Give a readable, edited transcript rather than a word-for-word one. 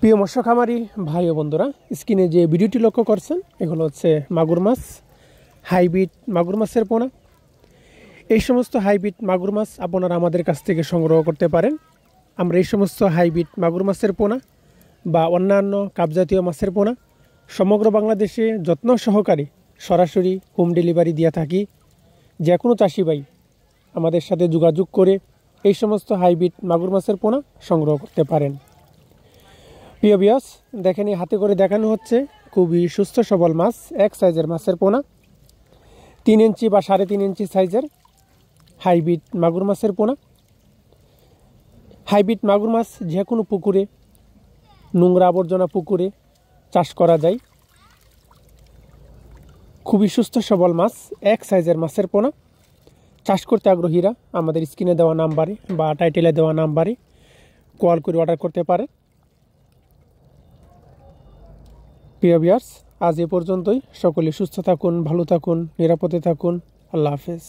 প্রিয় মৎস্য খামারি ভাই ও বন্ধুরা, স্ক্রিনে যে ভিডিওটি লক্ষ্য করছেন এগুলো হচ্ছে মাগুর মাছ, হাইব্রিড মাগুর মাছের পোনা। এই সমস্ত হাইব্রিড মাগুর মাছ আপনারা আমাদের কাছ থেকে সংগ্রহ করতে পারেন। আমরা এই সমস্ত হাইব্রিড মাগুর মাছের পোনা বা অন্যান্য কাপজাতীয় মাছের পোনা সমগ্র বাংলাদেশে যত্ন সহকারে সরাসরি হোম ডেলিভারি দিয়ে থাকি। যে কোনো চাষি ভাই আমাদের সাথে যোগাযোগ করে এই সমস্ত হাইব্রিড মাগুর মাছের পোনা সংগ্রহ করতে পারেন। প্রিয় ভিউয়ার্স, দেখেন হাতে করে দেখানো হচ্ছে খুবই সুস্থ সবল মাছ, এক সাইজের মাছের পোনা, 3 ইঞ্চি বা 3.5 ইঞ্চি সাইজের হাইব্রিড মাগুর মাছের পোনা। হাইব্রিড মাগুর মাছ যে কোনো পুকুরে, নোংরা আবর্জনা পুকুরে চাষ করা যায়। খুবই সুস্থ সবল মাছ, এক সাইজের মাছের পোনা। চাষ করতে আগ্রহীরা আমাদের স্ক্রিনে দেওয়া নাম্বারে বা টাইটেলে দেওয়া নাম্বারে কল করে অর্ডার করতে পারে। প্রিয় ভিউয়ার্স, আজ এ পর্যন্তই। সকলে সুস্থ থাকুন, ভালো থাকুন, নিরাপদে থাকুন। আল্লাহ হাফেজ।